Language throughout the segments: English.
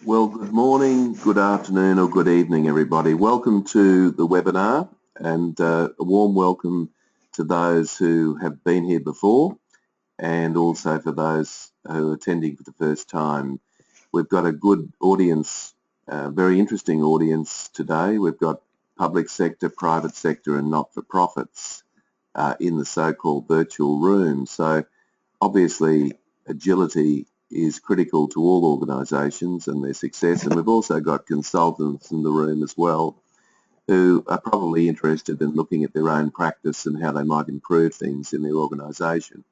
Well, good morning, good afternoon or good evening everybody. Welcome to the webinar and a warm welcome to those who have been here before and also for those who are attending for the first time. We've got a good audience, very interesting audience today. We've got public sector, private sector and not-for-profits in the so-called virtual room. So obviously agility is critical to all organisations and their success, and we've also got consultants in the room as well who are probably interested in looking at their own practice and how they might improve things in their organisation.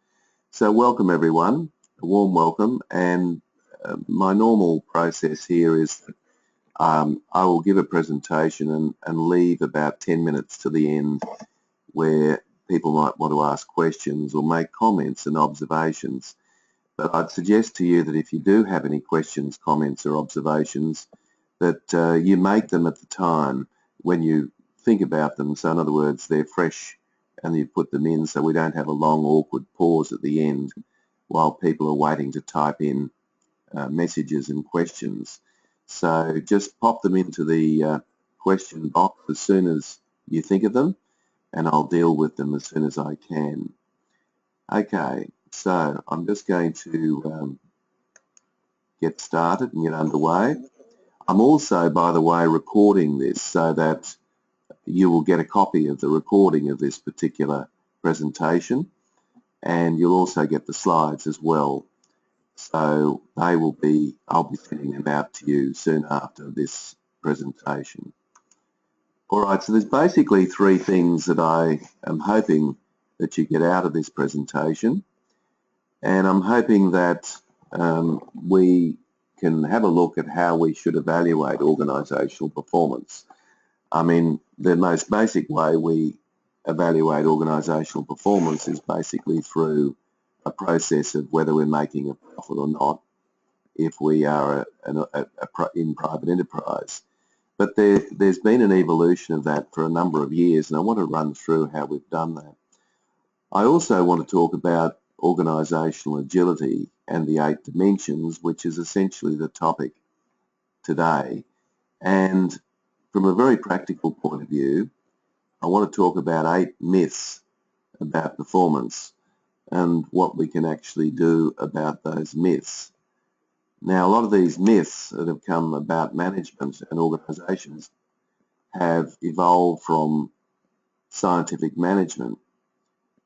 So welcome everyone, a warm welcome, and my normal process here is that I will give a presentation and leave about 10 minutes to the end where people might want to ask questions or make comments and observations. But I'd suggest to you that if you do have any questions, comments or observations, that you make them at the time when you think about them. So in other words, they're fresh and you put them in so we don't have a long awkward pause at the end while people are waiting to type in messages and questions. So just pop them into the question box as soon as you think of them and I'll deal with them as soon as I can. Okay. So I'm just going to get started and get underway. I'm also, by the way, recording this so that you will get a copy of the recording of this particular presentation, and you'll also get the slides as well. So I'll be sending them out to you soon after this presentation. All right, so there's basically three things that I am hoping that you get out of this presentation. And I'm hoping that we can have a look at how we should evaluate organisational performance. I mean, the most basic way we evaluate organisational performance is basically through a process of whether we're making a profit or not if we are in private enterprise. But there's been an evolution of that for a number of years, and I want to run through how we've done that. I also want to talk about organisational agility and the 8 dimensions, which is essentially the topic today. And from a very practical point of view, I want to talk about 8 myths about performance and what we can actually do about those myths. Now, a lot of these myths that have come about management and organisations have evolved from scientific management.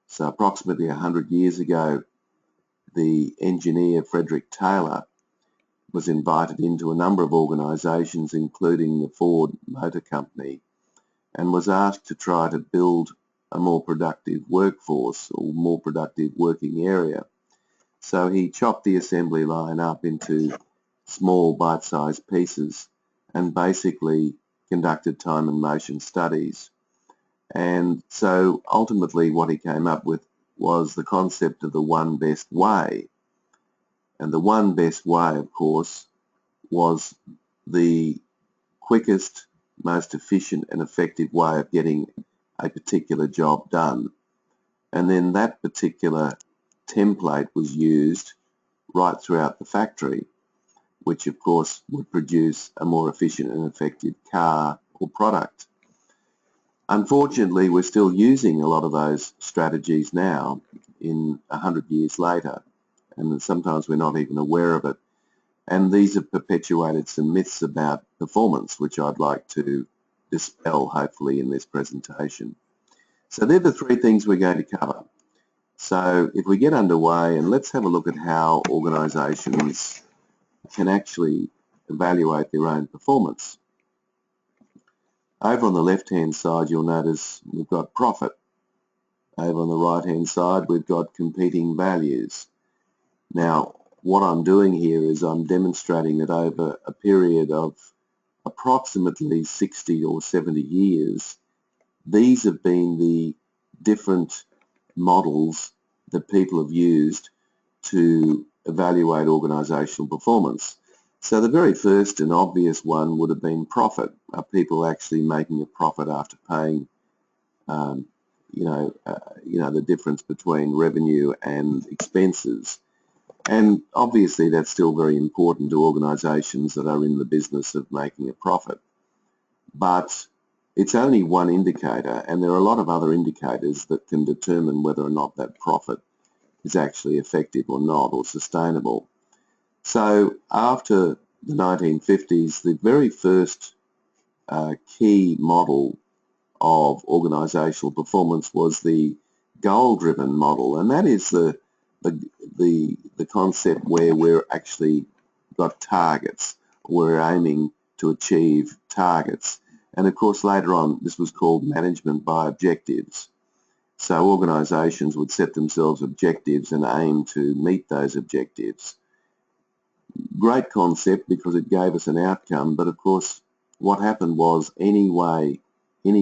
So approximately 100 years ago, the engineer Frederick Taylor was invited into a number of organisations, including the Ford Motor Company, and was asked to try to build a more productive workforce or more productive working area. So he chopped the assembly line up into small bite-sized pieces and basically conducted time and motion studies. And so ultimately what he came up with was the concept of the one best way. And the one best way, of course, was the quickest, most efficient and effective way of getting a particular job done. And then that particular template was used right throughout the factory, which of course would produce a more efficient and effective car or product. Unfortunately, we're still using a lot of those strategies now in 100 years later, and sometimes we're not even aware of it. And these have perpetuated some myths about performance, which I'd like to dispel, hopefully, in this presentation. So they're the three things we're going to cover. So if we get underway, and let's have a look at how organisations can actually evaluate their own performance. Over on the left-hand side, you'll notice we've got profit. Over on the right-hand side, we've got competing values. Now, what I'm doing here is I'm demonstrating that over a period of approximately 60 or 70 years, these have been the different models that people have used to evaluate organisational performance. So the very first and obvious one would have been profit. Are people actually making a profit after paying, the difference between revenue and expenses? And obviously that's still very important to organisations that are in the business of making a profit. But it's only one indicator, and there are a lot of other indicators that can determine whether or not that profit is actually effective or not, or sustainable. So after the 1950s, the very first key model of organisational performance was the goal-driven model, and that is the concept where we're actually got targets. We're aiming to achieve targets. And of course later on this was called management by objectives. So organisations would set themselves objectives and aim to meet those objectives. Great concept because it gave us an outcome, but of course what happened was any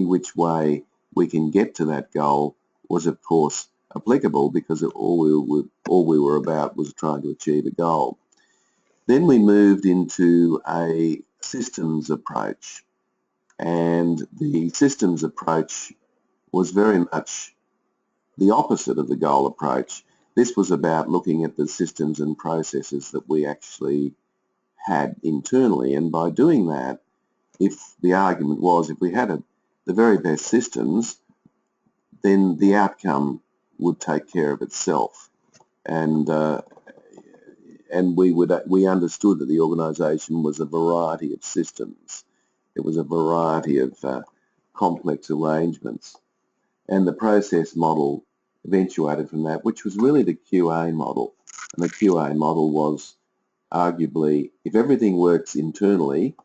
which way we can get to that goal was of course applicable, because all we were about was trying to achieve a goal. Then we moved into a systems approach, and the systems approach was very much the opposite of the goal approach. This was about looking at the systems and processes that we actually had internally, and by doing that, if the argument was if we had the very best systems, then the outcome would take care of itself, and we understood that the organisation was a variety of systems. It was a variety of complex arrangements, and the process model eventuated from that, which was really the QA model. And the QA model was arguably, if everything works internally,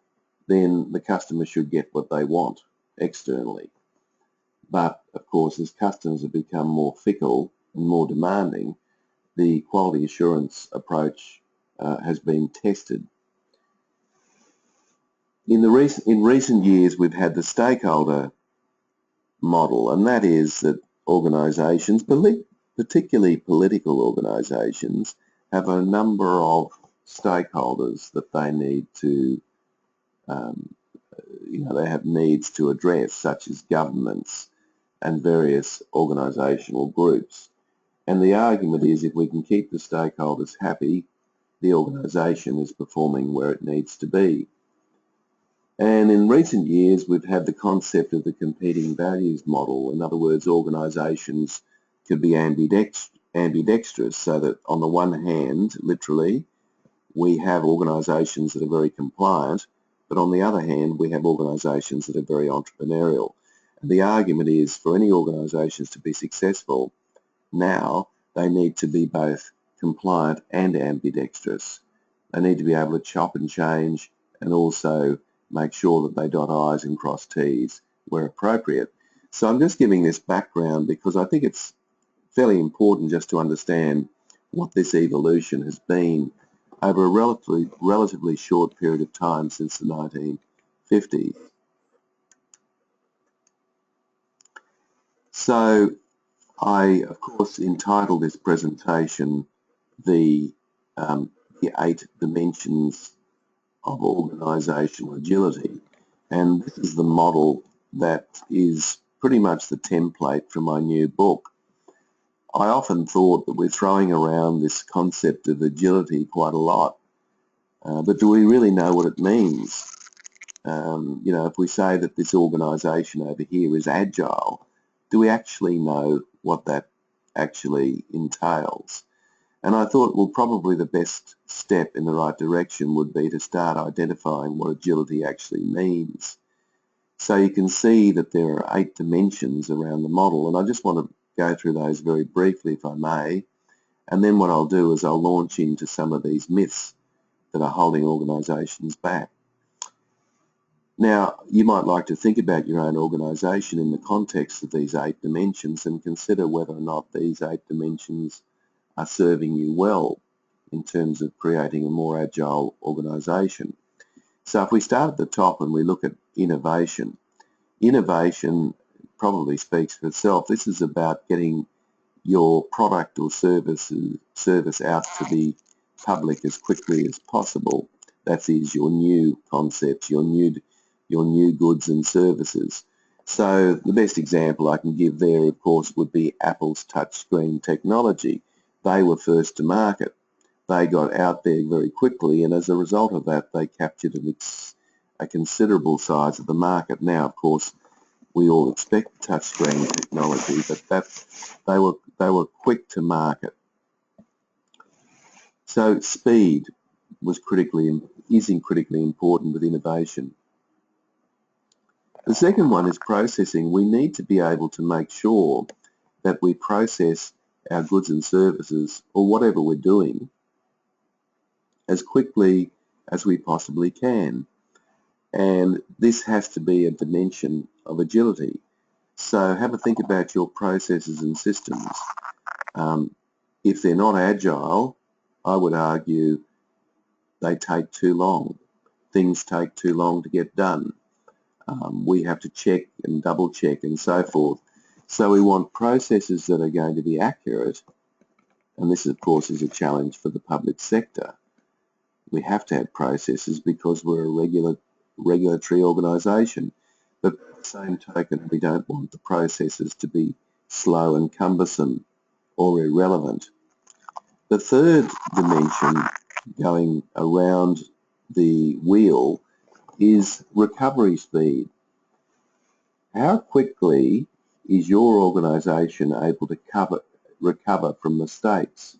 then the customer should get what they want externally. But of course, as customers have become more fickle and more demanding, the quality assurance approach has been tested. In recent years, we've had the stakeholder model, and that is that organisations, particularly political organisations, have a number of stakeholders that they need to, they have needs to address, such as governments and various organisational groups. And the argument is if we can keep the stakeholders happy, the organisation is performing where it needs to be. And in recent years, we've had the concept of the competing values model. In other words, organisations could be ambidextrous, so that on the one hand, literally, we have organisations that are very compliant, but on the other hand, we have organisations that are very entrepreneurial. And the argument is for any organisations to be successful, now they need to be both compliant and ambidextrous. They need to be able to chop and change, and also make sure that they dot I's and cross T's where appropriate. So I'm just giving this background because I think it's fairly important just to understand what this evolution has been over a relatively short period of time since the 1950s. So I, of course, entitled this presentation the 8 dimensions of organisational agility, and this is the model that is pretty much the template for my new book. I often thought that we're throwing around this concept of agility quite a lot, but do we really know what it means? If we say that this organisation over here is agile, do we actually know what that actually entails? And I thought, well, probably the best step in the right direction would be to start identifying what agility actually means. So you can see that there are 8 dimensions around the model, and I just want to go through those very briefly, if I may. And then what I'll do is I'll launch into some of these myths that are holding organisations back. Now, you might like to think about your own organisation in the context of these 8 dimensions and consider whether or not these 8 dimensions are serving you well in terms of creating a more agile organisation. So if we start at the top and we look at innovation, innovation probably speaks for itself. This is about getting your product or service out to the public as quickly as possible. That is your new concepts, your new goods and services. So the best example I can give there, of course, would be Apple's touchscreen technology. They were first to market. they got out there very quickly, and as a result of that, they captured a considerable size of the market. Now, of course, we all expect touchscreen technology, but they were quick to market. So speed is critically important with innovation. The second one is processing. We need to be able to make sure that we process our goods and services, or whatever we're doing, as quickly as we possibly can. And this has to be a dimension of agility. So have a think about your processes and systems. If they're not agile, I would argue they take too long. Things take too long to get done. We have to check and double check and so forth. So we want processes that are going to be accurate, and this of course is a challenge for the public sector. We have to have processes because we're a regulatory organisation, but by the same token we don't want the processes to be slow and cumbersome or irrelevant. The third dimension going around the wheel is recovery speed. How quickly is your organisation able to recover from mistakes?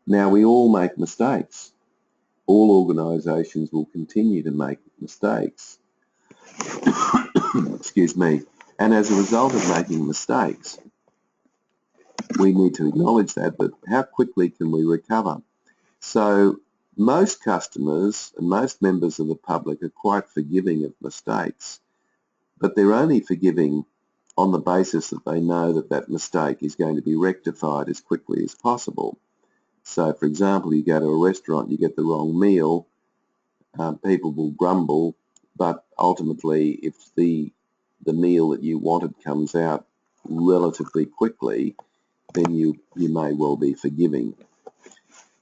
Now, we all make mistakes. All organisations will continue to make mistakes. Excuse me. And as a result of making mistakes, we need to acknowledge that, but how quickly can we recover? So most customers and most members of the public are quite forgiving of mistakes, but they're only forgiving on the basis that they know that that mistake is going to be rectified as quickly as possible. So, for example, you go to a restaurant, you get the wrong meal, people will grumble, but ultimately if the meal that you wanted comes out relatively quickly, then you may well be forgiving.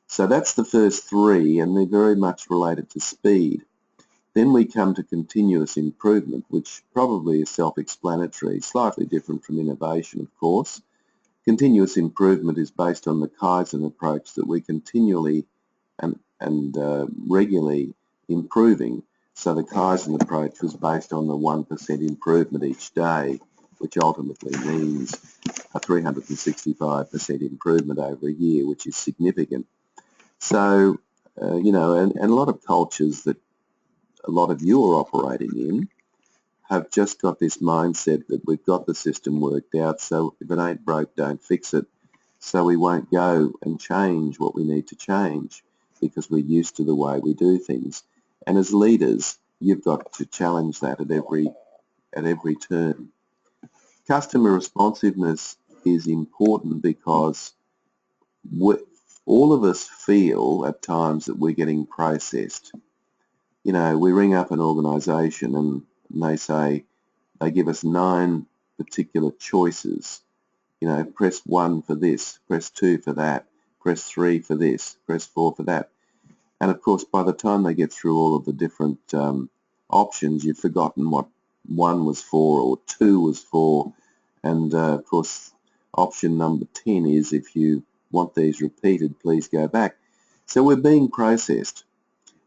So that's the first three, and they're very much related to speed. Then we come to continuous improvement, which probably is self-explanatory, slightly different from innovation, of course. Continuous improvement is based on the Kaizen approach, that we continually and regularly improving. So the Kaizen approach was based on the 1% improvement each day, which ultimately means a 365% improvement over a year, which is significant. So, you know, and a lot of cultures that a lot of you are operating in have just got this mindset that we've got the system worked out, so if it ain't broke, don't fix it. So we won't go and change what we need to change because we're used to the way we do things. And as leaders, you've got to challenge that at every turn. Customer responsiveness is important because all of us feel at times that we're getting processed. You know, we ring up an organisation and they say, they give us 9 particular choices. You know, press 1 for this, press 2 for that, press 3 for this, press 4 for that. And of course, by the time they get through all of the different options, you've forgotten what 1 was for or 2 was for. And of course, option number 10 is, if you want these repeated, please go back. So we're being processed,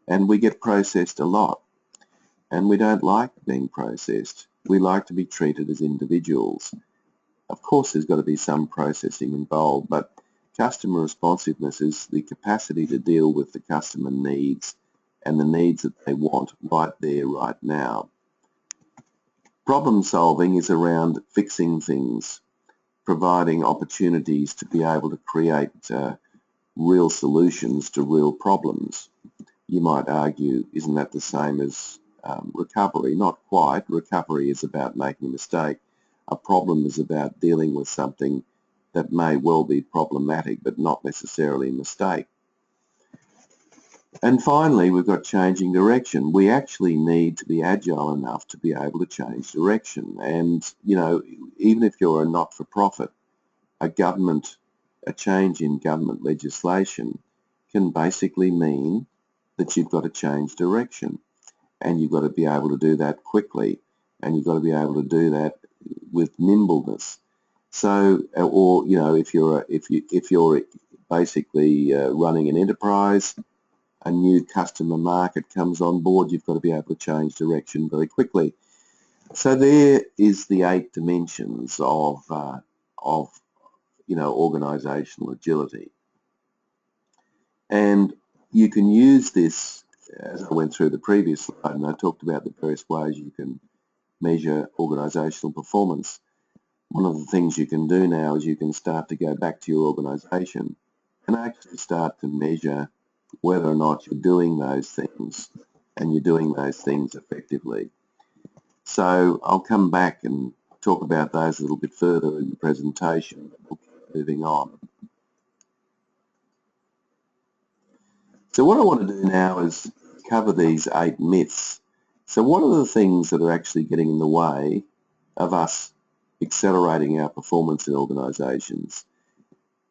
and we get processed a lot. And we don't like being processed. We like to be treated as individuals. Of course, there's got to be some processing involved, but customer responsiveness is the capacity to deal with the customer needs and the needs that they want right there, right now. Problem solving is around fixing things, providing opportunities to be able to create real solutions to real problems. You might argue, isn't that the same as recovery? Not quite. Recovery is about making a mistake. A problem is about dealing with something that may well be problematic, but not necessarily a mistake. And finally, we've got changing direction. We actually need to be agile enough to be able to change direction. And, you know, even if you're a not-for-profit, a change in government legislation can basically mean that you've got to change direction. And you've got to be able to do that quickly. And you've got to be able to do that with nimbleness. So, or, you know, if you're basically running an enterprise, a new customer market comes on board, you've got to be able to change direction very quickly. So there is the 8 dimensions of organisational agility. And you can use this, as I went through the previous slide, and I talked about the various ways you can measure organisational performance. One of the things you can do now is you can start to go back to your organisation and actually start to measure whether or not you're doing those things and you're doing those things effectively. So I'll come back and talk about those a little bit further in the presentation. We'll keep moving on. So what I want to do now is cover these 8 myths. So what are the things that are actually getting in the way of us accelerating our performance in organisations?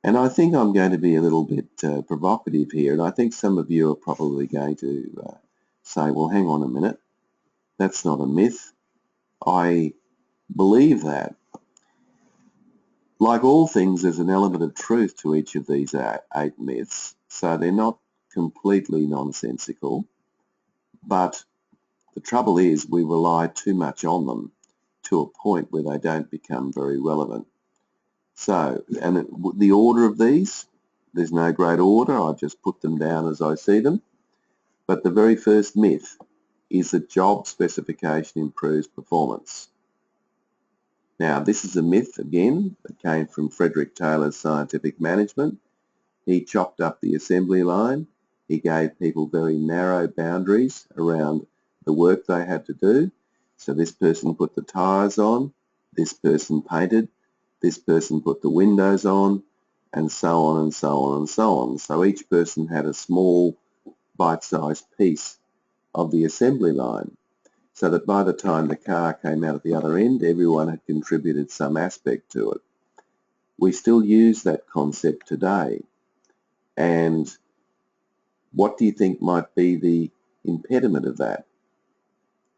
And I think I'm going to be a little bit provocative here, and I think some of you are probably going to say, well, hang on a minute, that's not a myth. I believe that. Like all things, there's an element of truth to each of these 8 myths, so they're not completely nonsensical, but the trouble is we rely too much on them to a point where they don't become very relevant. So, and the order of these, there's no great order, I just put them down as I see them, but the very first myth is that job specification improves performance. Now, this is a myth, again, that came from Frederick Taylor's Scientific Management. He chopped up the assembly line. He gave people very narrow boundaries around the work they had to do. So this person put the tyres on, this person painted, this person put the windows on, and so on and so on and so on. So each person had a small bite-sized piece of the assembly line, so that by the time the car came out at the other end, everyone had contributed some aspect to it. We still use that concept today. And what do you think might be the impediment of that?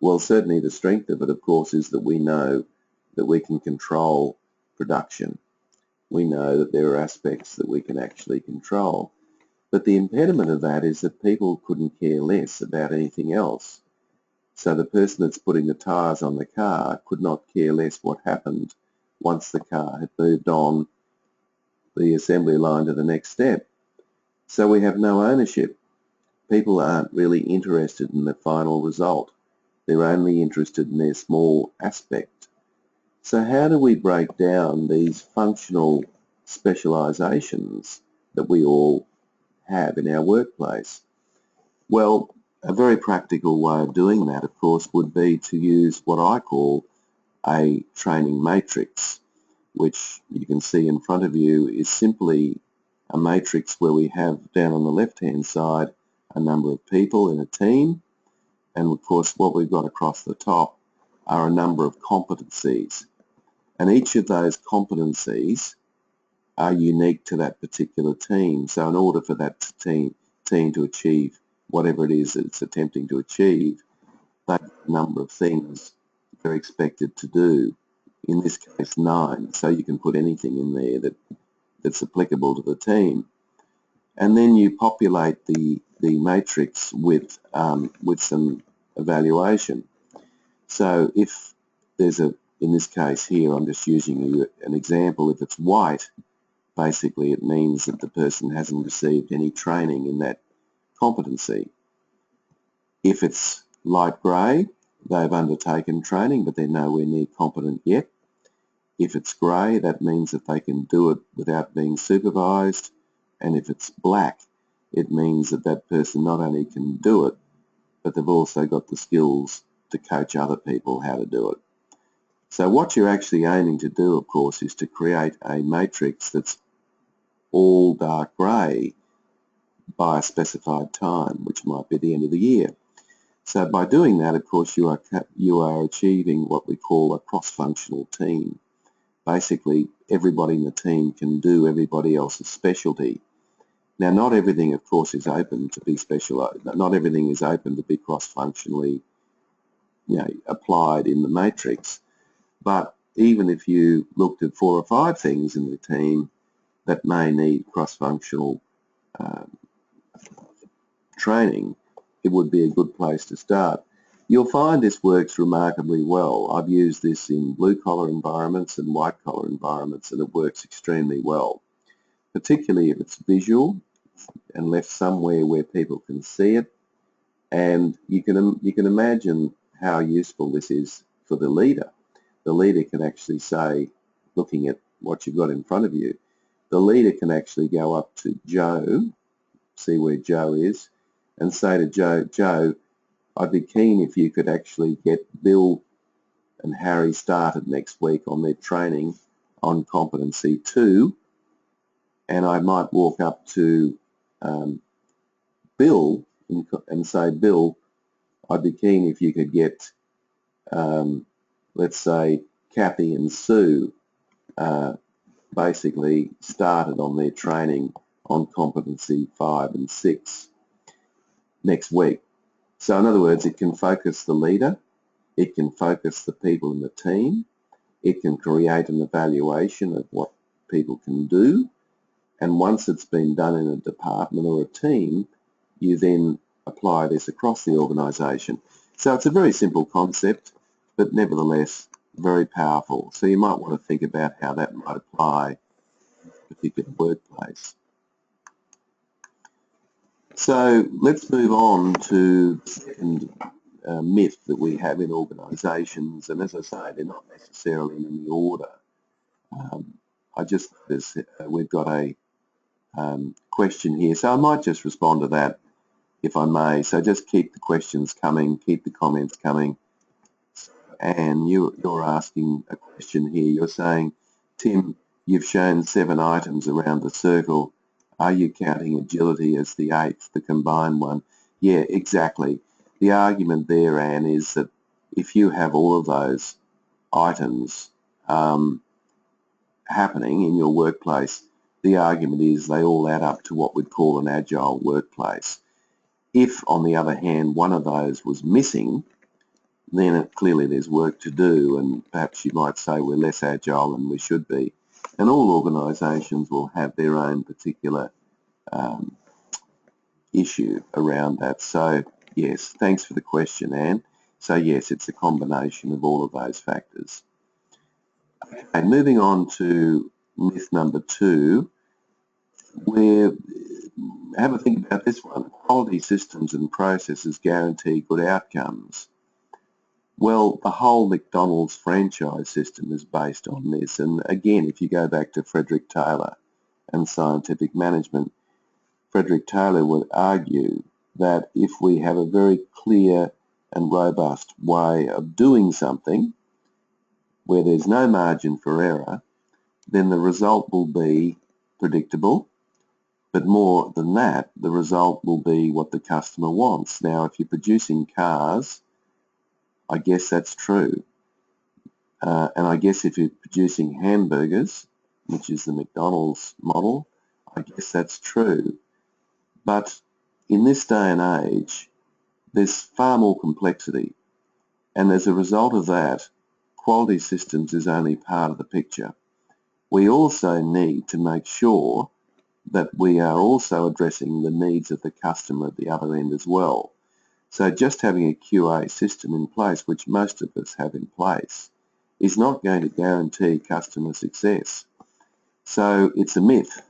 Well, certainly the strength of it, of course, is that we know that we can control production. We know that there are aspects that we can actually control. But the impediment of that is that people couldn't care less about anything else. So the person that's putting the tyres on the car could not care less what happened once the car had moved on the assembly line to the next step. So we have no ownership. People aren't really interested in the final result. They're only interested in their small aspect. So how do we break down these functional specialisations that we all have in our workplace? Well, a very practical way of doing that, of course, would be to use what I call a training matrix, which you can see in front of you is simply a matrix where we have down on the left-hand side a number of people in a team, and of course what we've got across the top are a number of competencies. And each of those competencies are unique to that particular team. So in order for that team to achieve whatever it is that it's attempting to achieve, that number of things they're expected to do. In this case, 9. So you can put anything in there that's applicable to the team. And then you populate the matrix with some evaluation. So if there's in this case here, I'm just using an example, if it's white, basically it means that the person hasn't received any training in that competency. If it's light grey, they've undertaken training but they're nowhere near competent yet. If it's grey, that means that they can do it without being supervised, and if it's black, it means that that person not only can do it, but they've also got the skills to coach other people how to do it. So what you're actually aiming to do, of course, is to create a matrix that's all dark grey by a specified time, which might be the end of the year. So by doing that, of course, you are achieving what we call a cross-functional team. Basically, everybody in the team can do everybody else's specialty. Now, not everything, of course, is open to be specialised. Not everything is open to be cross-functionally, applied in the matrix. But even if you looked at 4 or 5 things in the team, that may need cross-functional training, it would be a good place to start. You'll find this works remarkably well. I've used this in blue-collar environments and white-collar environments, and it works extremely well, particularly if it's visual and left somewhere where people can see it. And you can imagine how useful this is for the leader. The leader can actually say, looking at what you've got in front of you, the leader can actually go up to Joe, see where Joe is, and say to Joe, I'd be keen if you could actually get Bill and Harry started next week on their training on competency 2, and I might walk up to Bill and say, Bill, I'd be keen if you could get, let's say, Kathy and Sue basically started on their training on competency 5 and 6 next week. So in other words, it can focus the leader, it can focus the people in the team, it can create an evaluation of what people can do, and once it's been done in a department or a team, you then apply this across the organisation. So it's a very simple concept, but nevertheless very powerful. So you might want to think about how that might apply in a particular workplace. So let's move on to the second myth that we have in organisations, and as I say, they're not necessarily in any order. I just noticed we've got a question here, so I might just respond to that if I may. So just keep the questions coming, keep the comments coming. And you're asking a question here. You're saying, Tim, you've shown 7 items around the circle. Are you counting agility as the 8th, the combined one? Yeah, exactly. The argument there, Anne, is that if you have all of those items happening in your workplace, the argument is they all add up to what we'd call an agile workplace. If, on the other hand, one of those was missing, then clearly there's work to do, and perhaps you might say we're less agile than we should be. And all organisations will have their own particular issue around that. So yes, thanks for the question, Anne. So yes, it's a combination of all of those factors. Okay, moving on to myth number 2, have a think about this one. Quality systems and processes guarantee good outcomes. Well, the whole McDonald's franchise system is based on this. And again, if you go back to Frederick Taylor and scientific management, Frederick Taylor would argue that if we have a very clear and robust way of doing something where there's no margin for error, then the result will be predictable. But more than that, the result will be what the customer wants. Now, if you're producing cars, I guess that's true. And I guess if you're producing hamburgers, which is the McDonald's model, I guess that's true. But in this day and age, there's far more complexity. And as a result of that, quality systems is only part of the picture. We also need to make sure that we are also addressing the needs of the customer at the other end as well. So just having a QA system in place, which most of us have in place, is not going to guarantee customer success. So it's a myth.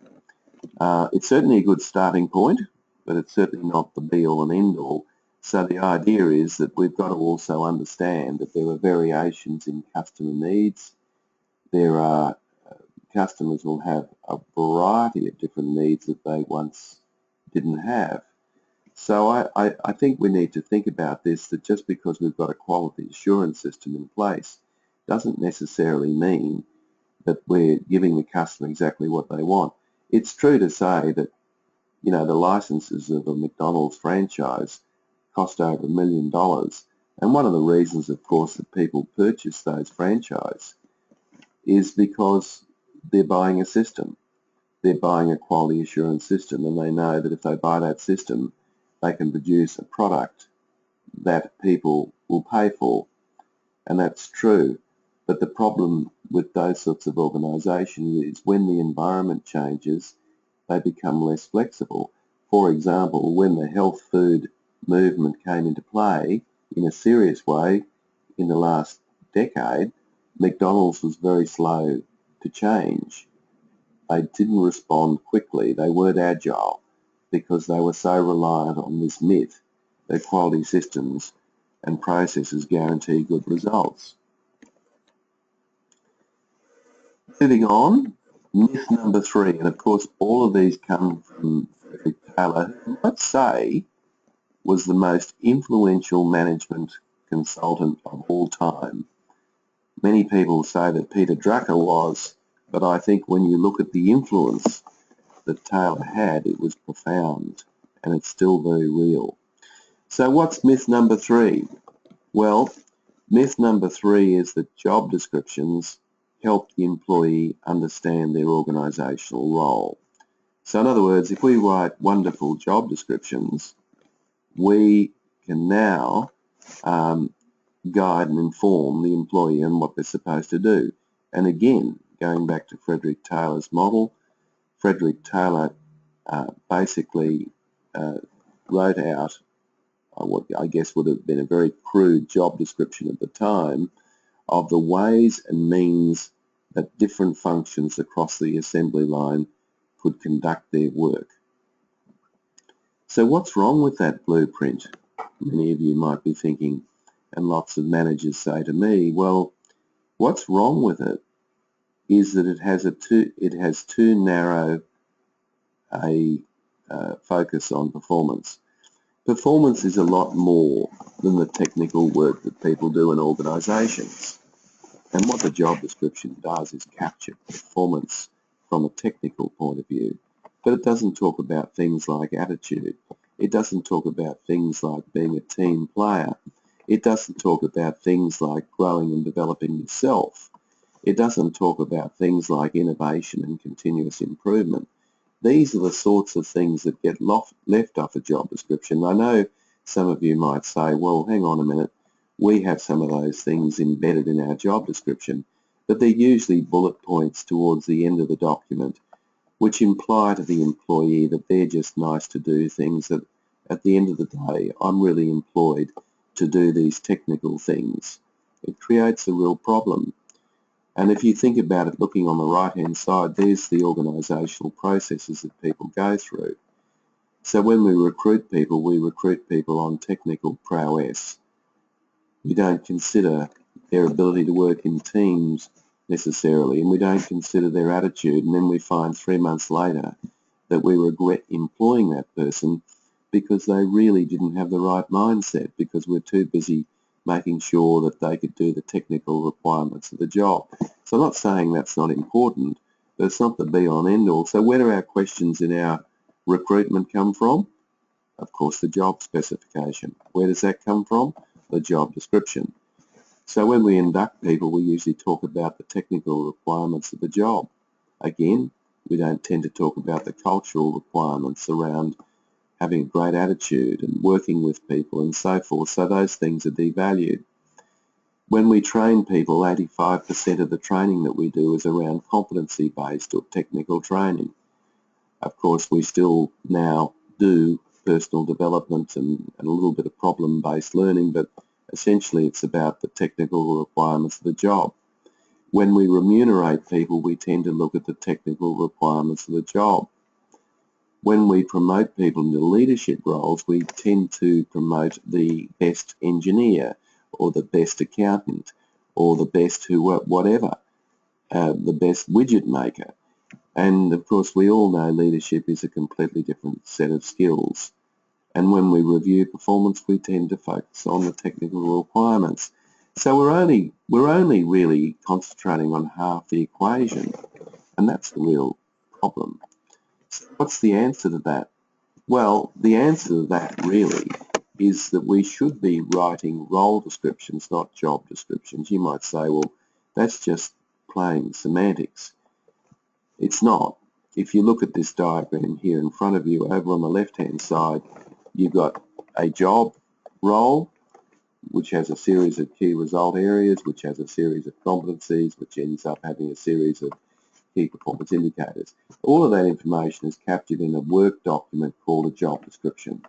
It's certainly a good starting point, but it's certainly not the be-all and end-all. So the idea is that we've got to also understand that there are variations in customer needs. There are customers will have a variety of different needs that they once didn't have. So I think we need to think about this, that just because we've got a quality assurance system in place doesn't necessarily mean that we're giving the customer exactly what they want. It's true to say that, you know, the licenses of a McDonald's franchise cost over $1 million. And one of the reasons, of course, that people purchase those franchises is because they're buying a system. They're buying a quality assurance system, and they know that if they buy that system, they can produce a product that people will pay for. And that's true. But the problem with those sorts of organisations is when the environment changes, they become less flexible. For example, when the health food movement came into play in a serious way in the last decade, McDonald's was very slow to change. They didn't respond quickly. They weren't agile because they were so reliant on this myth that quality systems and processes guarantee good results. Moving on, myth number 3, and of course all of these come from Frederick Taylor, who let's say was the most influential management consultant of all time. Many people say that Peter Drucker was, but I think when you look at the influence that Taylor had, it was profound, and it's still very real. So what's myth number 3? Well, myth number 3 is that job descriptions help the employee understand their organisational role. So in other words, if we write wonderful job descriptions, we can now guide and inform the employee on what they're supposed to do. And again, going back to Frederick Taylor's model, Frederick Taylor basically wrote out what I guess would have been a very crude job description at the time of the ways and means that different functions across the assembly line could conduct their work. So what's wrong with that blueprint? Many of you might be thinking, and lots of managers say to me, well, what's wrong with it is that it has too narrow a focus on performance. Performance is a lot more than the technical work that people do in organisations. And what the job description does is capture performance from a technical point of view. But it doesn't talk about things like attitude. It doesn't talk about things like being a team player. It doesn't talk about things like growing and developing yourself. It doesn't talk about things like innovation and continuous improvement. These are the sorts of things that get left off a job description. I know some of you might say, well, hang on a minute, we have some of those things embedded in our job description, but they're usually bullet points towards the end of the document, which imply to the employee that they're just nice to do things, that at the end of the day, I'm really employed to do these technical things. It creates a real problem. And if you think about it, looking on the right-hand side, there's the organisational processes that people go through. So when we recruit people on technical prowess. We don't consider their ability to work in teams necessarily, and we don't consider their attitude, and then we find 3 months later that we regret employing that person because they really didn't have the right mindset, because we're too busy making sure that they could do the technical requirements of the job. So I'm not saying that's not important, but it's not the be-all and end-all. So where do our questions in our recruitment come from? Of course, the job specification. Where does that come from? The job description. So when we induct people, we usually talk about the technical requirements of the job. Again, we don't tend to talk about the cultural requirements around having a great attitude and working with people and so forth. So those things are devalued. When we train people, 85% of the training that we do is around competency-based or technical training. Of course, we still now do personal development and a little bit of problem-based learning, but essentially it's about the technical requirements of the job. When we remunerate people, we tend to look at the technical requirements of the job. When we promote people into leadership roles, we tend to promote the best engineer or the best accountant or the best whatever, the best widget maker. And of course, we all know leadership is a completely different set of skills. And when we review performance, we tend to focus on the technical requirements. So we're only really concentrating on half the equation, and that's the real problem. So what's the answer to that? Well, the answer to that really is that we should be writing role descriptions, not job descriptions. You might say, well, that's just plain semantics. It's not. If you look at this diagram here in front of you, over on the left-hand side, you've got a job role, which has a series of key result areas, which has a series of competencies, which ends up having a series of key performance indicators. All of that information is captured in a work document called a job description.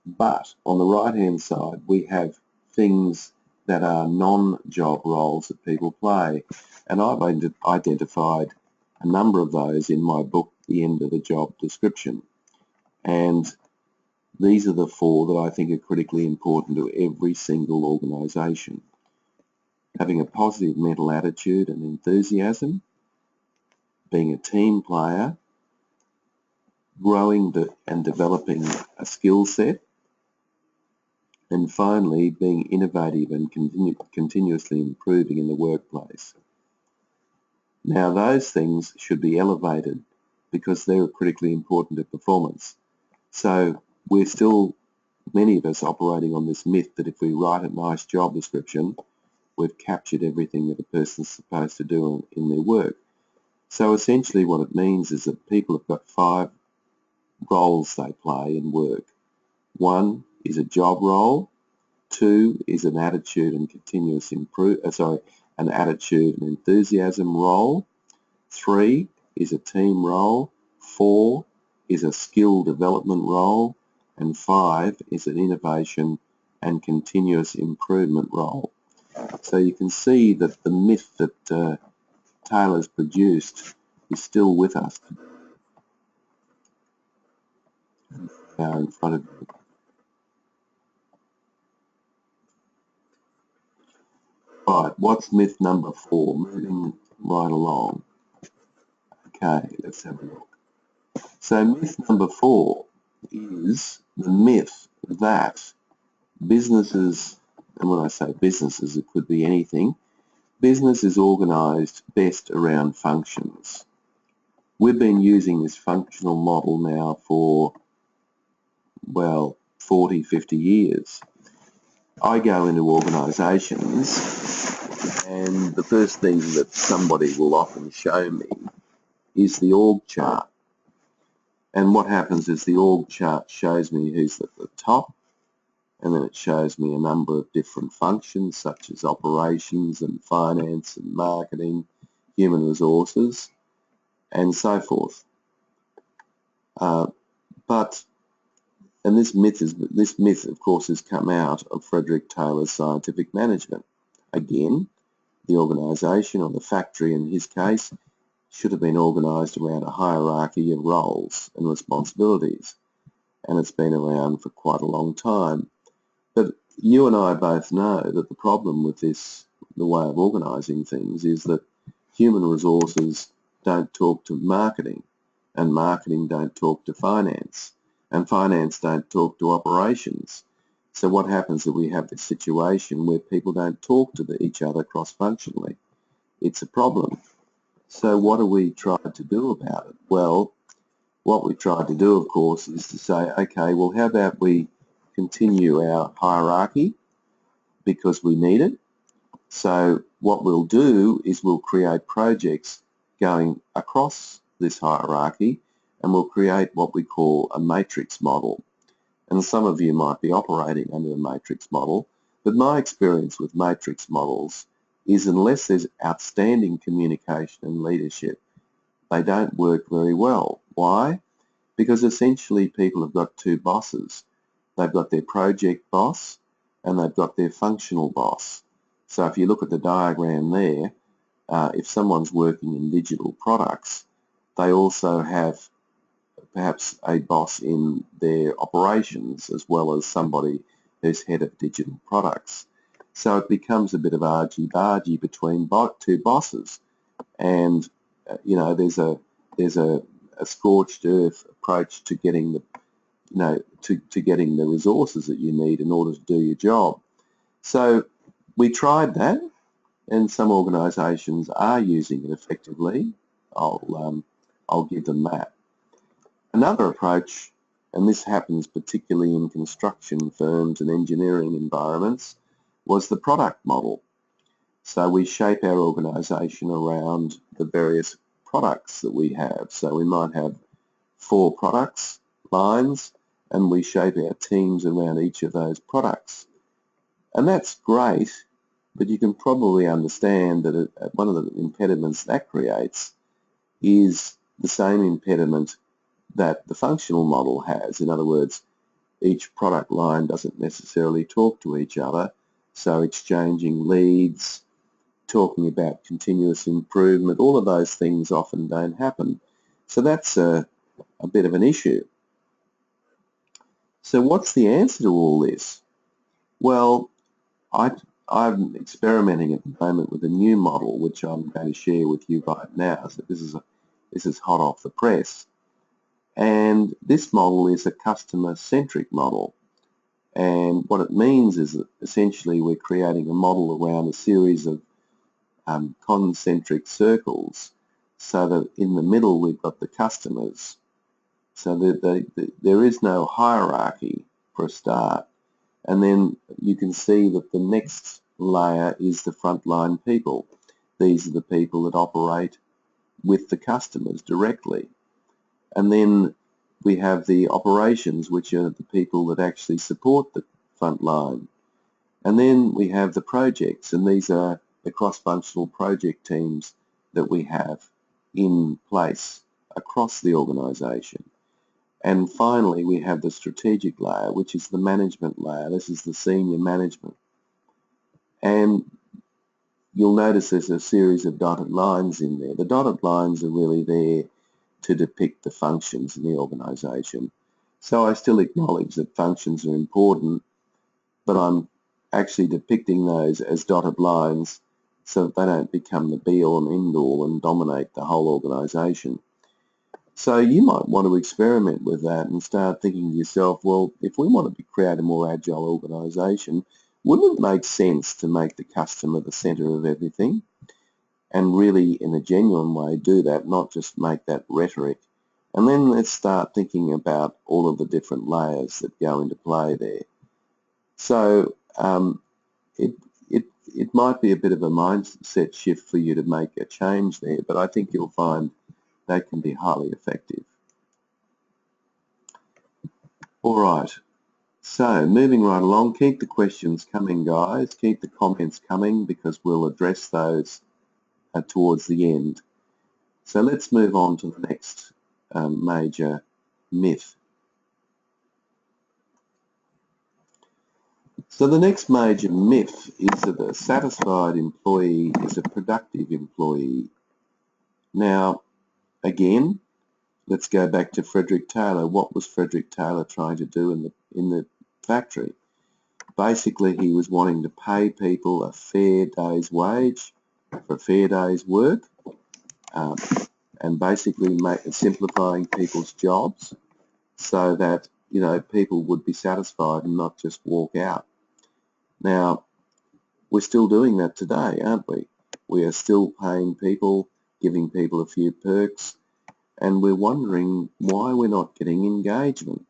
But on the right-hand side, we have things that are non-job roles that people play. And I've identified a number of those in my book, The End of the Job Description. And these are the 4 that I think are critically important to every single organisation. Having a positive mental attitude and enthusiasm, being a team player, growing and developing a skill set, and finally being innovative and continuously improving in the workplace. Now those things should be elevated because they're critically important to performance. So we're still, many of us, operating on this myth that if we write a nice job description, we've captured everything that a person's supposed to do in their work. So essentially what it means is that people have got 5 roles they play in work. 1 is a job role, 2 is an attitude and an attitude and enthusiasm role, 3 is a team role, 4 is a skill development role, and 5 is an innovation and continuous improvement role. So you can see that the myth that Taylor's produced is still with us in front of you. Right, what's myth number 4? Moving right along. Okay, let's have a look. So myth number 4 is the myth that businesses, and when I say businesses, it could be anything, business is organised best around functions. We've been using this functional model now for, well, 40, 50 years. I go into organisations and the first thing that somebody will often show me is the org chart. And what happens is the org chart shows me who's at the top, and then it shows me a number of different functions such as operations and finance and marketing, human resources, and so forth. And this myth, of course, has come out of Frederick Taylor's scientific management. Again, the organisation, or the factory in his case, should have been organised around a hierarchy of roles and responsibilities, and it's been around for quite a long time. But you and I both know that the problem with this, the way of organising things, is that human resources don't talk to marketing, and marketing don't talk to finance, and finance don't talk to operations. So what happens is we have this situation where people don't talk to each other cross-functionally. It's a problem. So what do we try to do about it? Well, what we tried to do, of course, is to say, okay, well, how about we continue our hierarchy because we need it. So what we'll do is we'll create projects going across this hierarchy, and we'll create what we call a matrix model. And some of you might be operating under a matrix model, but my experience with matrix models is unless there's outstanding communication and leadership, they don't work very well. Why? Because essentially people have got 2 bosses. They've got their project boss and they've got their functional boss. So if you look at the diagram there, if someone's working in digital products, they also have perhaps a boss in their operations as well as somebody who's head of digital products. So it becomes a bit of argy-bargy between 2 bosses, and there's a scorched earth approach to getting the to getting the resources that you need in order to do your job. So we tried that, and some organisations are using it effectively. I'll give them that. Another approach, and this happens particularly in construction firms and engineering environments, was the product model. So we shape our organisation around the various products that we have. So we might have 4 products lines, and we shape our teams around each of those products. And that's great, but you can probably understand that one of the impediments that creates is the same impediment that the functional model has. In other words, each product line doesn't necessarily talk to each other, so exchanging leads, talking about continuous improvement, all of those things often don't happen. So that's a bit of an issue. So what's the answer to all this? Well, I'm experimenting at the moment with a new model which I'm going to share with you right now. So this is hot off the press. And this model is a customer-centric model. And what it means is that essentially we're creating a model around a series of concentric circles, so that in the middle we've got the customers. So that there is no hierarchy for a start. And then you can see that the next layer is the frontline people. These are the people that operate with the customers directly. And then we have the operations, which are the people that actually support the front line. And then we have the projects, and these are the cross-functional project teams that we have in place across the organisation. And finally, we have the strategic layer, which is the management layer. This is the senior management. And you'll notice there's a series of dotted lines in there. The dotted lines are really there to depict the functions in the organisation. So I still acknowledge that functions are important, but I'm actually depicting those as dotted lines so that they don't become the be-all and end-all and dominate the whole organisation. So you might want to experiment with that and start thinking to yourself, well, if we want to create a more agile organisation, wouldn't it make sense to make the customer the centre of everything and really in a genuine way do that, not just make that rhetoric? And then let's start thinking about all of the different layers that go into play there. So it might be a bit of a mindset shift for you to make a change there, but I think you'll find they can be highly effective. All right, so moving right along, keep the questions coming, guys. Keep the comments coming because we'll address those towards the end. So let's move on to the next major myth. So the next major myth is that a satisfied employee is a productive employee. Now, again, let's go back to Frederick Taylor. What was Frederick Taylor trying to do in the factory? Basically, he was wanting to pay people a fair day's wage for a fair day's work, and basically simplifying people's jobs so that people would be satisfied and not just walk out. Now, we're still doing that today, aren't we? We are still paying people, giving people a few perks, and we're wondering why we're not getting engagement.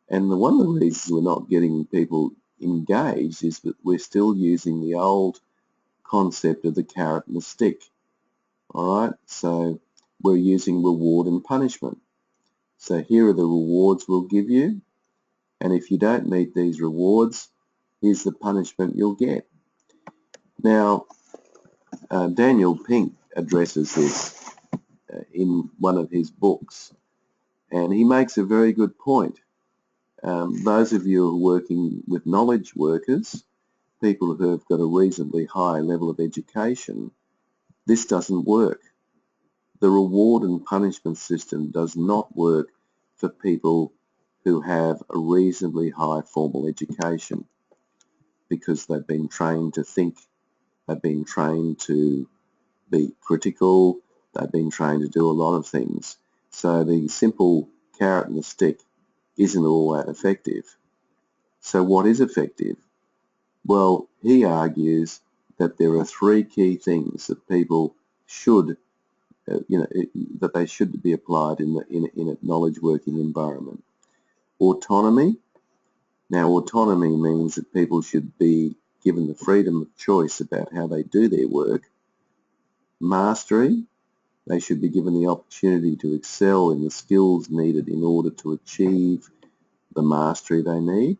And one of the reasons we're not getting people engaged is that we're still using the old concept of the carrot and the stick. All right, so we're using reward and punishment. So here are the rewards we'll give you, and if you don't meet these rewards, here's the punishment you'll get. Now, Daniel Pink addresses this in one of his books, and he makes a very good point. Those of you who are working with knowledge workers, people who have got a reasonably high level of education, this doesn't work. The reward and punishment system does not work for people who have a reasonably high formal education, because they've been trained to think, they've been trained to be critical, they've been trained to do a lot of things. So the simple carrot and the stick isn't all that effective. So what is effective? Well, he argues that there are three key things that people should, that they should be applied in a knowledge working environment. Autonomy. Now, autonomy means that people should be given the freedom of choice about how they do their work. Mastery. They should be given the opportunity to excel in the skills needed in order to achieve the mastery they need.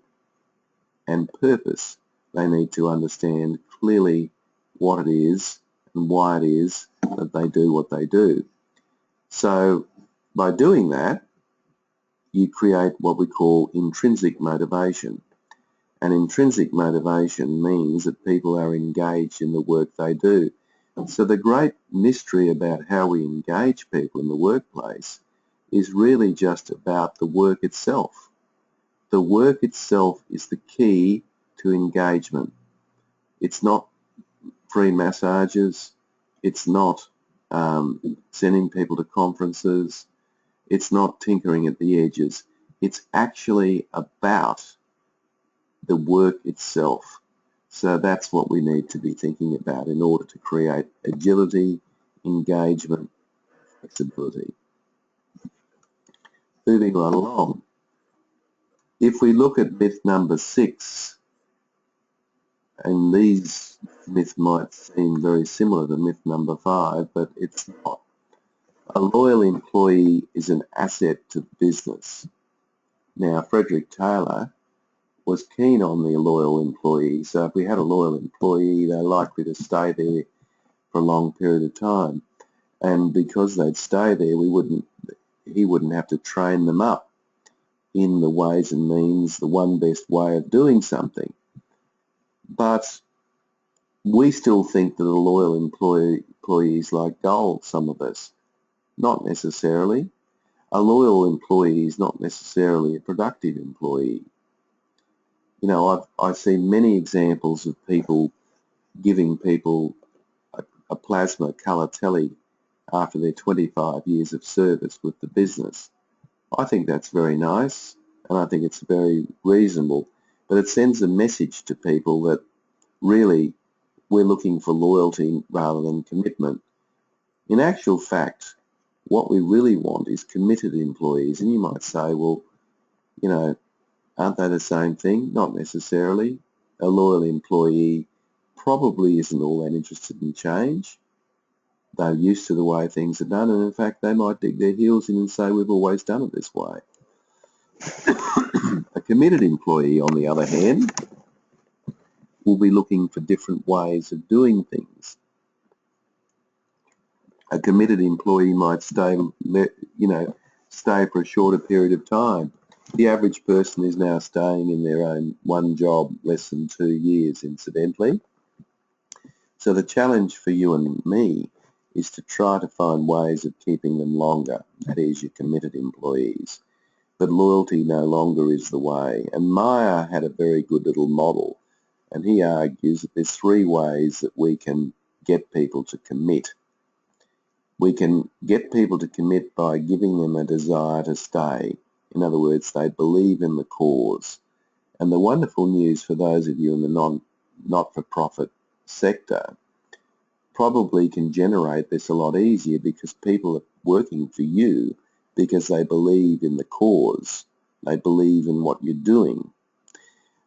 And purpose. They need to understand clearly what it is and why it is that they do what they do. So by doing that, you create what we call intrinsic motivation. And intrinsic motivation means that people are engaged in the work they do. So the great mystery about how we engage people in the workplace is really just about the work itself. The work itself is the key to engagement. It's not free massages. It's not sending people to conferences. It's not tinkering at the edges. It's actually about the work itself. So that's what we need to be thinking about in order to create agility, engagement, flexibility. Moving right along. If we look at myth number 6, and these myths might seem very similar to myth number 5, but it's not. A loyal employee is an asset to the business. Now, Frederick Taylor was keen on the loyal employee, so if we had a loyal employee, they're likely to stay there for a long period of time. And because they'd stay there, he wouldn't have to train them up in the ways and means, the one best way of doing something. But we still think that a loyal employee is like gold, some of us. Not necessarily. A loyal employee is not necessarily a productive employee. You know, I've seen many examples of people giving people a plasma colour telly after their 25 years of service with the business. I think that's very nice, and I think it's very reasonable, but it sends a message to people that really we're looking for loyalty rather than commitment. In actual fact, what we really want is committed employees, and you might say, well, you know, aren't they the same thing? Not necessarily. A loyal employee probably isn't all that interested in change. They're used to the way things are done, and in fact they might dig their heels in and say we've always done it this way. A committed employee, on the other hand, will be looking for different ways of doing things. A committed employee might stay for a shorter period of time. The average person is now staying in their own one job less than 2 years, incidentally. So the challenge for you and me is to try to find ways of keeping them longer, that is, your committed employees. But loyalty no longer is the way. And Meyer had a very good little model, and he argues that there's 3 ways that we can get people to commit. We can get people to commit by giving them a desire to stay. In other words, they believe in the cause. And the wonderful news for those of you in the not-for-profit sector probably can generate this a lot easier because people are working for you because they believe in the cause. They believe in what you're doing.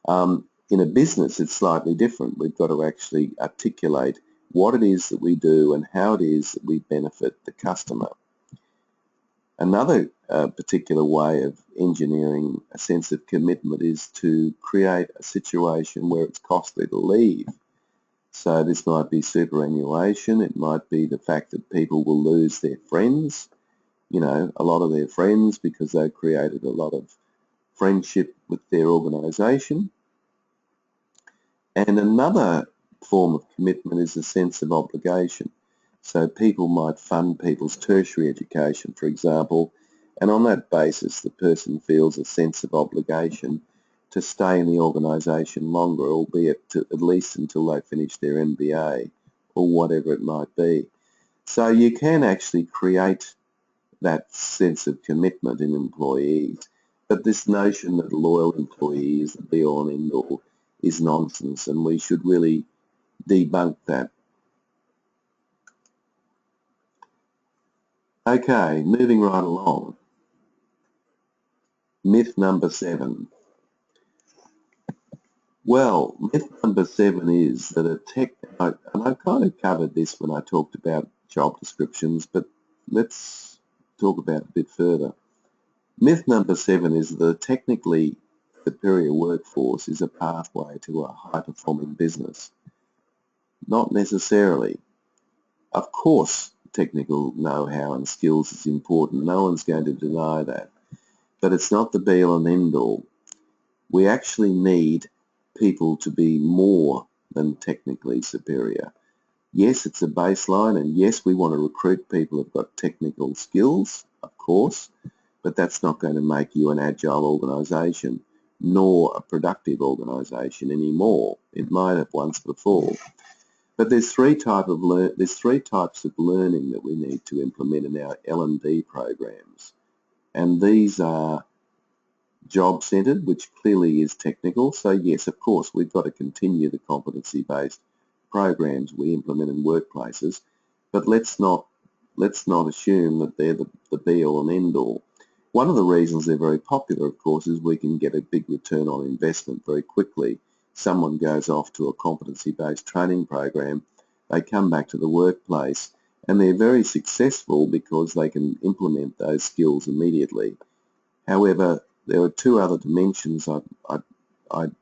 In a business, it's slightly different. We've got to actually articulate what it is that we do and how it is that we benefit the customer. Another particular way of engineering a sense of commitment is to create a situation where it's costly to leave. So this might be superannuation, it might be the fact that people will lose their friends, you know, a lot of their friends because they've created a lot of friendship with their organisation. And another form of commitment is a sense of obligation. So people might fund people's tertiary education, for example, and on that basis the person feels a sense of obligation to stay in the organisation longer, albeit at least until they finish their MBA or whatever it might be. So you can actually create that sense of commitment in employees, but this notion that a loyal employee is the be-all and end-all is nonsense, and we should really debunk that. Okay, moving right along. Myth number 7. Well, myth number 7 is that and I kind of covered this when I talked about job descriptions, but let's talk about it a bit further. Myth number 7 is that a technically superior workforce is a pathway to a high-performing business. Not necessarily. Of course, technical know-how and skills is important. No one's going to deny that. But it's not the be-all and end-all. We actually need people to be more than technically superior. Yes, it's a baseline, and yes, we want to recruit people who've got technical skills, of course, but that's not going to make you an agile organisation, nor a productive organisation anymore. It might have once before. But there's three types of learning that we need to implement in our L&D programs, and these are job-centred, which clearly is technical. So yes, of course, we've got to continue the competency-based programs we implement in workplaces, but let's not assume that they're the be-all and end-all. One of the reasons they're very popular, of course, is we can get a big return on investment very quickly. Someone goes off to a competency-based training program, they come back to the workplace, and they're very successful because they can implement those skills immediately. However, there are two other dimensions I'd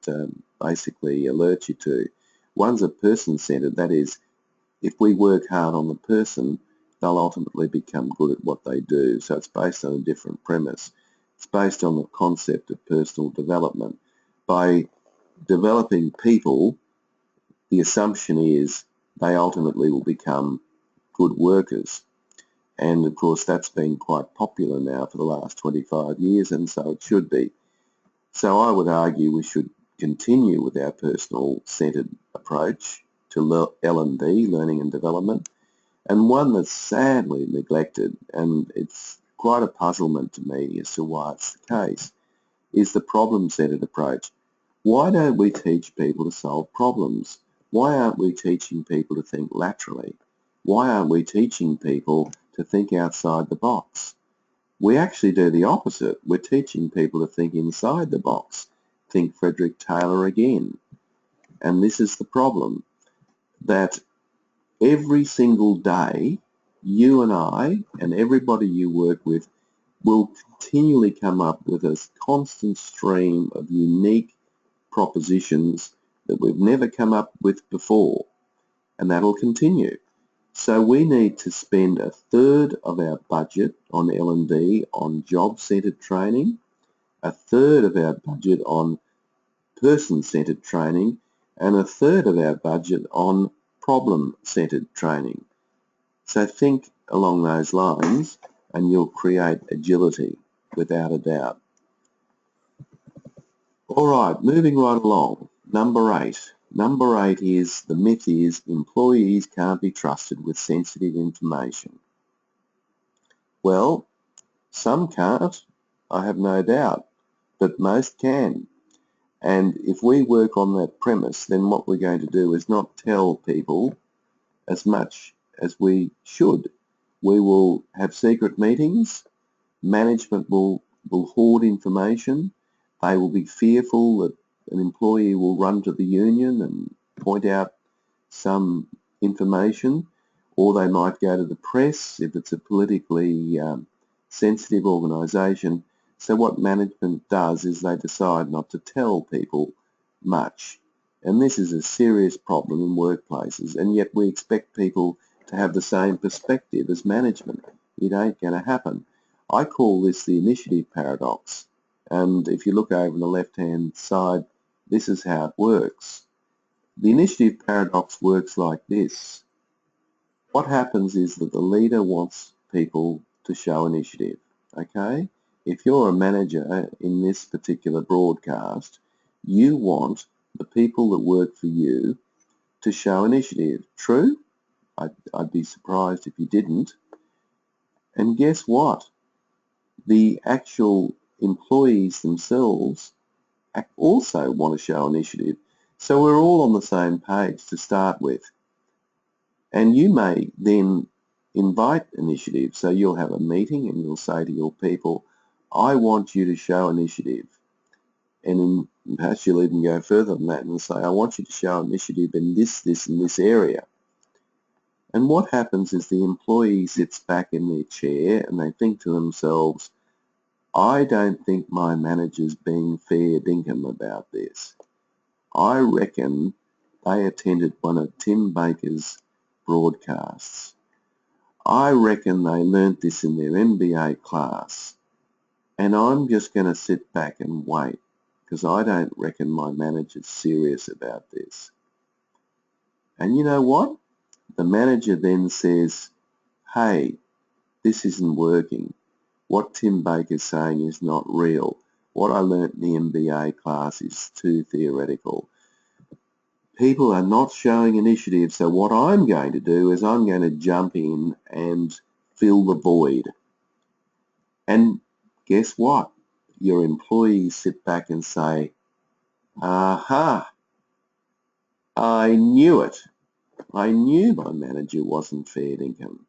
basically alert you to. One's a person-centered, that is, if we work hard on the person, they'll ultimately become good at what they do. So it's based on a different premise. It's based on the concept of personal development. By developing people, the assumption is they ultimately will become good workers. And of course that's been quite popular now for the last 25 years, and so it should be. So I would argue we should continue with our personal-centered approach to L&D, learning and development, and one that's sadly neglected, and it's quite a puzzlement to me as to why it's the case, is the problem-centered approach. Why don't we teach people to solve problems? Why aren't we teaching people to think laterally? Why aren't we teaching people to think outside the box? We actually do the opposite. We're teaching people to think inside the box. Think Frederick Taylor again. And this is the problem, that every single day, you and I and everybody you work with will continually come up with a constant stream of unique propositions that we've never come up with before, and that'll continue. So we need to spend a third of our budget on L&D on job-centered training, a third of our budget on person-centered training, and a third of our budget on problem-centered training. So think along those lines and you'll create agility without a doubt. All right, moving right along. Number 8. Number 8 is, the myth is, employees can't be trusted with sensitive information. Well, some can't, I have no doubt, but most can. And if we work on that premise, then what we're going to do is not tell people as much as we should. We will have secret meetings, management will hoard information, they will be fearful that an employee will run to the union and point out some information, or they might go to the press if it's a politically sensitive organisation. So what management does is they decide not to tell people much. And this is a serious problem in workplaces, and yet we expect people to have the same perspective as management. It ain't going to happen. I call this the initiative paradox. And if you look over on the left-hand side, this is how it works. The initiative paradox works like this. What happens is that the leader wants people to show initiative, okay? If you're a manager in this particular broadcast, you want the people that work for you to show initiative. True? I'd be surprised if you didn't. And guess what? The actual employees themselves also want to show initiative. So we're all on the same page to start with. And you may then invite initiative. So you'll have a meeting and you'll say to your people, I want you to show initiative. And perhaps you'll even go further than that and say, I want you to show initiative in this and this area. And what happens is the employee sits back in their chair and they think to themselves, I don't think my manager's being fair dinkum about this. I reckon they attended one of Tim Baker's broadcasts. I reckon they learnt this in their MBA class. And I'm just going to sit back and wait because I don't reckon my manager's serious about this. And you know what? The manager then says, hey, this isn't working. What Tim Baker's saying is not real. What I learnt in the MBA class is too theoretical. People are not showing initiative, so what I'm going to do is I'm going to jump in and fill the void. And guess what? Your employees sit back and say, aha, I knew it. I knew my manager wasn't fair dinkum.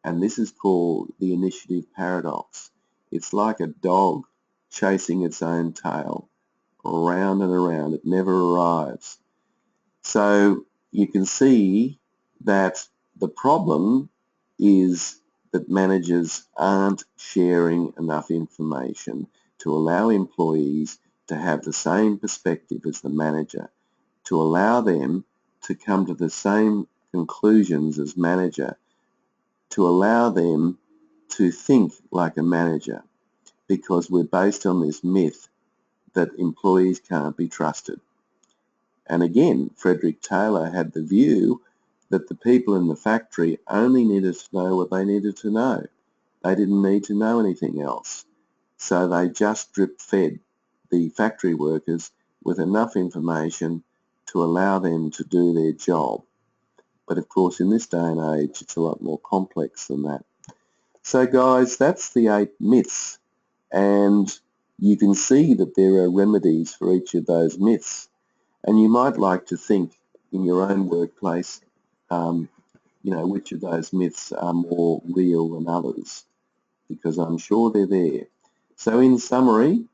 And this is called the initiative paradox. It's like a dog chasing its own tail, around and around. It never arrives. So you can see that the problem is that managers aren't sharing enough information to allow employees to have the same perspective as the manager, to allow them to come to the same conclusions as manager, to allow them to think like a manager, because we're based on this myth that employees can't be trusted. And again, Frederick Taylor had the view that the people in the factory only needed to know what they needed to know. They didn't need to know anything else. So they just drip-fed the factory workers with enough information to allow them to do their job. But of course, in this day and age, it's a lot more complex than that. So guys, that's the 8 myths. And you can see that there are remedies for each of those myths. And you might like to think in your own workplace, which of those myths are more real than others, because I'm sure they're there. So in summary,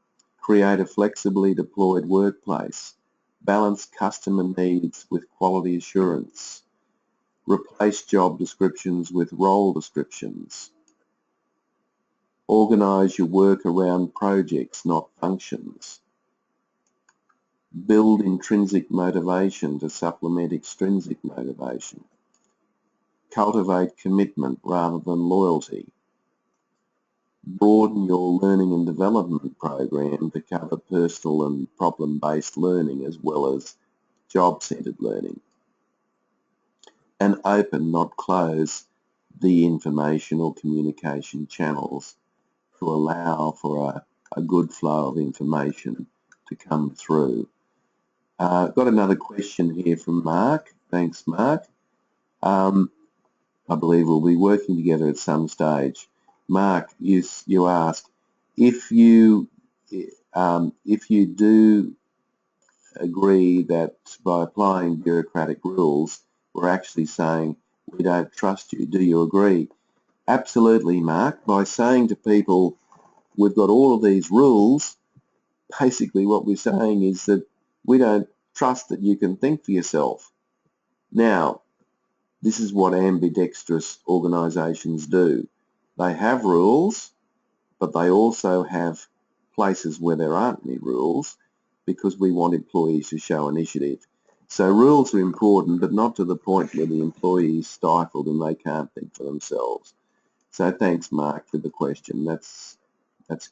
create a flexibly deployed workplace, balance customer needs with quality assurance, replace job descriptions with role descriptions, organise your work around projects, not functions, build intrinsic motivation to supplement extrinsic motivation, cultivate commitment rather than loyalty, broaden your learning and development program to cover personal and problem-based learning as well as job-centred learning, and open, not close, the information or communication channels to allow for a good flow of information to come through. Got another question here from Mark. Thanks, Mark. I believe we'll be working together at some stage. Mark, you asked if you do agree that by applying bureaucratic rules, we're actually saying we don't trust you. Do you agree? Absolutely, Mark. By saying to people, we've got all of these rules, basically what we're saying is that we don't trust that you can think for yourself. Now, this is what ambidextrous organisations do. They have rules, but they also have places where there aren't any rules because we want employees to show initiative. So rules are important, but not to the point where the employee is stifled and they can't think for themselves. So thanks, Mark, for the question. That's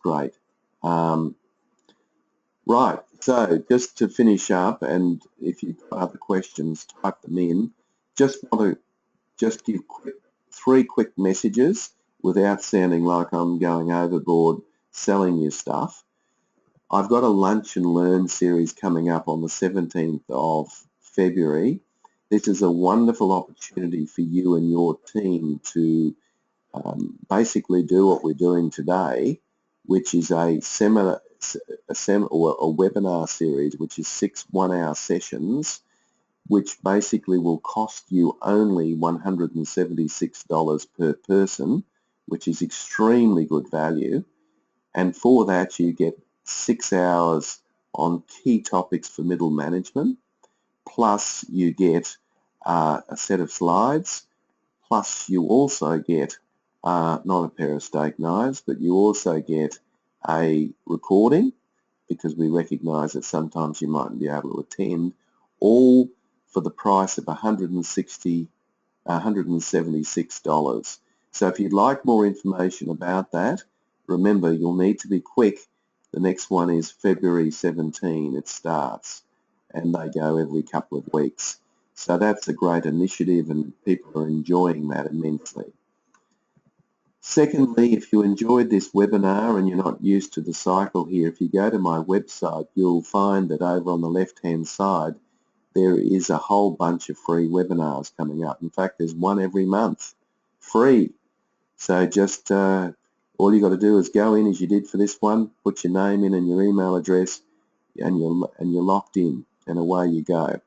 great. Right, so just to finish up, and if you've got other questions, type them in. Just want to give 3 quick messages without sounding like I'm going overboard selling you stuff. I've got a Lunch and Learn series coming up on the 17th of February. This is a wonderful opportunity for you and your team to basically do what we're doing today, which is a webinar series, which is 6 one-hour sessions, which basically will cost you only $176 per person, which is extremely good value. And for that, you get 6 hours on key topics for middle management, plus you get a set of slides, plus you also get not a pair of steak knives, but you also get a recording, because we recognise that sometimes you mightn't be able to attend, all for the price of $176. So if you'd like more information about that, remember you'll need to be quick. The next one is February 17, it starts, and they go every couple of weeks. So that's a great initiative and people are enjoying that immensely. Secondly, if you enjoyed this webinar and you're not used to the cycle here, if you go to my website, you'll find that over on the left-hand side, there is a whole bunch of free webinars coming up. In fact, there's one every month, free. So just all you got to do is go in as you did for this one, put your name in and your email address, and you're locked in, and away you go.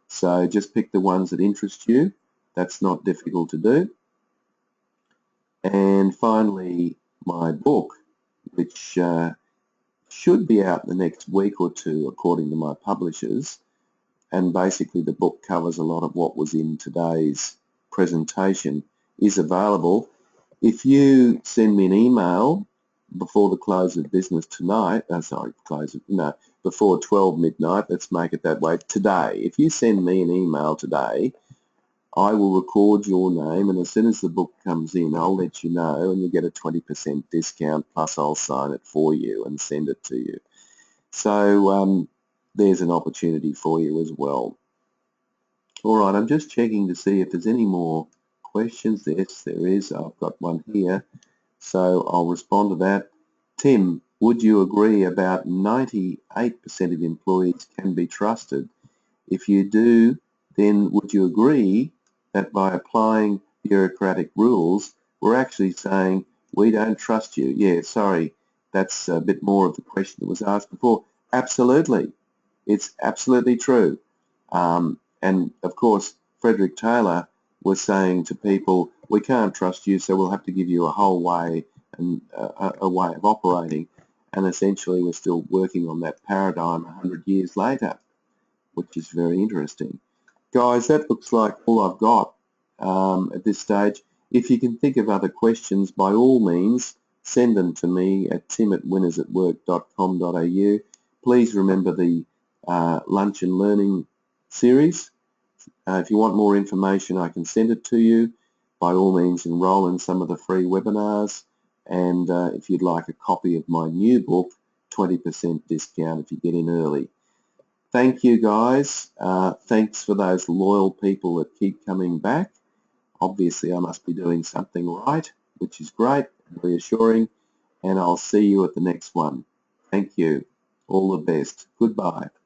So just pick the ones that interest you. That's not difficult to do. And finally, my book, which should be out in the next week or two, according to my publishers. And basically the book covers a lot of what was in today's presentation, is available. If you send me an email before the close of business tonight, before 12 midnight, let's make it that way, today. If you send me an email today, I will record your name, and as soon as the book comes in, I'll let you know, and you'll get a 20% discount, plus I'll sign it for you and send it to you. So there's an opportunity for you as well. All right, I'm just checking to see if there's any more questions. Yes, there is. I've got one here, so I'll respond to that. Tim, would you agree about 98% of employees can be trusted? If you do, then would you agree that by applying bureaucratic rules, we're actually saying we don't trust you? Yeah, sorry, that's a bit more of the question that was asked before. Absolutely, it's absolutely true. And of course, Frederick Taylor was saying to people, we can't trust you, so we'll have to give you a whole way and a way of operating. And essentially, we're still working on that paradigm 100 years later, which is very interesting. Guys, that looks like all I've got at this stage. If you can think of other questions, by all means, send them to me at tim@winnersatwork.com.au. Please remember the Lunch and Learning series. If you want more information, I can send it to you. By all means, enroll in some of the free webinars. And if you'd like a copy of my new book, 20% discount if you get in early. Thank you, guys. Thanks for those loyal people that keep coming back. Obviously, I must be doing something right, which is great and reassuring. And I'll see you at the next one. Thank you. All the best. Goodbye.